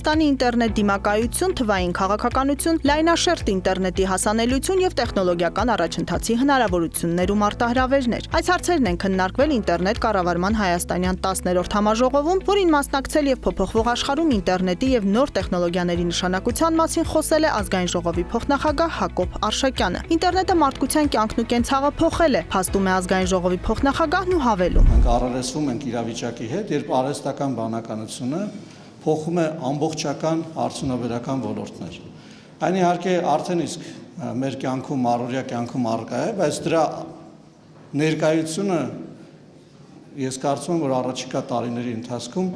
Հայաստանի ինտերնետ դիմակայություն, թվային քաղաքականություն, լայնաշերտ ինտերնետի հասանելիություն եւ տեխնոլոգիական առաջընթացի հնարավորություններ ու մարտահրավերներ։ Այս հարցերն են քննարկվել ինտերնետ կառավարման հայաստանյան 10-րդ համաժողովում, որին մասնակցել եւ փոփոխվող աշխարհում ինտերնետի եւ նոր տեխնոլոգիաների նշանակության մասին խոսել է ազգային ժողովի փոխնախագահ Հակոբ Արշակյանը։ Ինտերնետը մարդկության կյանքն ու կենցաղը փոխել է, փաստում է ազգային ժողովի փոխնախագահն ու հավելում։ Մենք առերեսվում ենք իրավիճակի հետ, երբ արհեստական բանականությունը փոխում է ամբողջական արդյունաբերական ոլորտներ։ Այն իհարկե արդեն իսկ մեր կյանքում, առօրյա կյանքում առկա է, բայց դրա ներկայությունը ես կարծում եմ, որ առաջիկա տարիների ընթացքում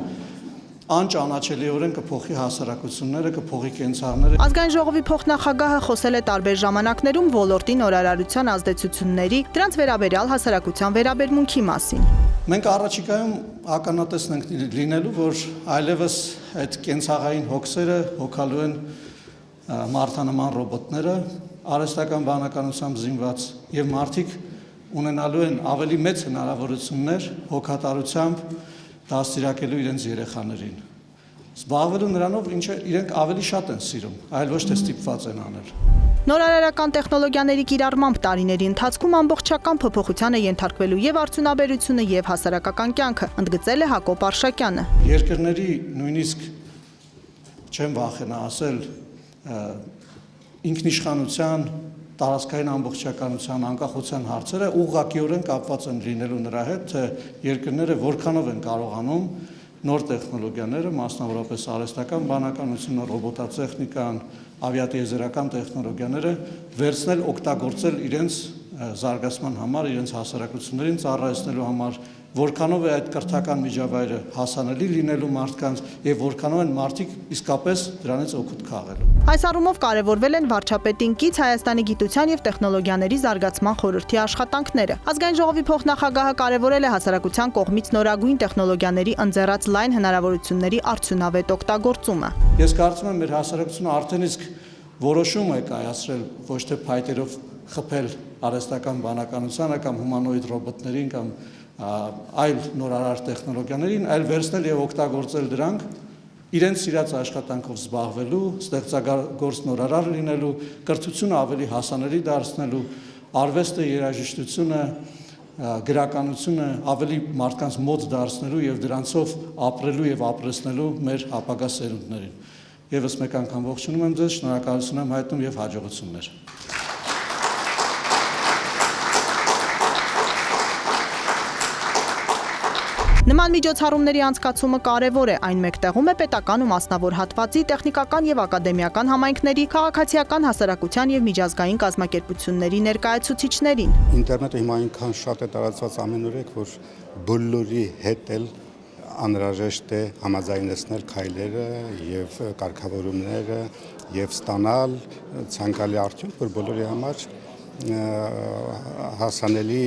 անճանաչելիորեն կփոխի հասարակությունները, կփոխի կենցաղները։ Ազգային ժողովի փոխնախագահը խոսել է տարբեր ժամանակներում ոլորտի նորարարության ազդեցությունների, դրանց վերաբերյալ հասարակության վերաբերմունքի մասին։ Մենք առաջիկայում ականատես ենք լինելու, որ այլևս այդ կենցաղային հոգսերը հոգալու են մարդանման ռոբոտները, արհեստական բանականությամբ զինված եւ մարդիկ ունենալու են ավելի մեծ հնարավորություններ հոգատարությամբ դաստիարակելու իրենց երեխաներին, զբաղվելու նրանով, ինչը իրենք ավելի շատ են սիրում, այլ ոչ թե ստիպված են անել։ Նորարարական տեխնոլոգիաների կիրառմամբ տարիների ընթացքում ամբողջական փոփոխության է ենթարկվելու եւ արդյունաբերությունը եւ հասարակական կյանքը, ընդգծել է Հակոբ Արշակյանը։ Երկրների նույնիսկ չեմ վախենա ասել ինքնիշխանության, տարածքային ամբողջականության, անկախության հարցերը ուղղակիորեն կապված են լինելու նրա հետ, թե երկրները որքանով են կարողանում նոր տեխնոլոգիաները, մասնավորապես արհեստական բանականությունը, ռոբոտատեխնիկան, ավիատիեզերական տեխնոլոգիաները վերցնել, օգտագործել իրենց զարգացման համար, իրենց հասարակություններին ծառայեցնելու համար, որքանով է այդ կրթական միջավայրը հասանելի լինելու մարդկանց եւ որքանով են մարդիկ իսկապես դրանից օգուտ քաղելու։ Այս առումով կարևորվել են վարչապետին կից Հայաստանի գիտության եւ տեխնոլոգիաների զարգացման խորհրդի աշխատանքները։ Ազգային ժողովի փոխնախագահը կարևորել է հասարակության կողմից նորագույն տեխնոլոգիաների ընձեռած լայն հնարավորությունների արդյունավետ օգտագործումը։ Ես կարծում եմ, մեր հասարակությունը արդեն իսկ որոշում է կայացրել ոչ թե փայտերով խփել արհեստական բանականությանը կամ հումանոիդ ռոբոտներին կամ այլ նորարար տեխնոլոգիաներին, այլ վերցնել եւ օգտագործել դրանք իրենց սիրած աշխատանքով զբաղվելու, ստեղծագործ նորարար լինելու, կրթությունը ավելի հասանելի դարձնելու, արվեստը, երաժշտությունը, գրականությունը ավելի մարդկանց մոտ դարձնելու եւ դրանցով ապրելու եւ ապրեցնելու մեր ապագա սերունդներին։ Եվս մեկ անգամ ողջունում եմ ձեզ, շնորհակալություն եմ հայտնում եւ հաջողություններ։ Նման միջոցառումների անցկացումը կարևոր է, այն մեկտեղում է պետական ու մասնավոր հատվածի, տեխնիկական եւ ակադեմիական համայնքների, քաղաքացիական հասարակության եւ միջազգային կազմակերպությունների ներկայացուցիչներին։ Ինտերնետը հիմա այնքան շատ է տարածված ամենուրեք, որ բոլորի հետ էլ անհրաժեշտ է համաձայնեցնել քայլերը եւ կարգավորումները եւ ստանալ ցանկալի արդյունք, որ բոլորի համար հասանելի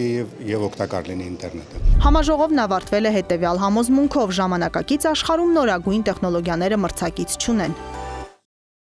եւ օգտակար լինի ինտերնետը։ Համաժողովն ավարտվել է հետեւյալ համոզմունքով՝ ժամանակակից աշխարհում նորագույն տեխնոլոգիաները մրցակից չունեն։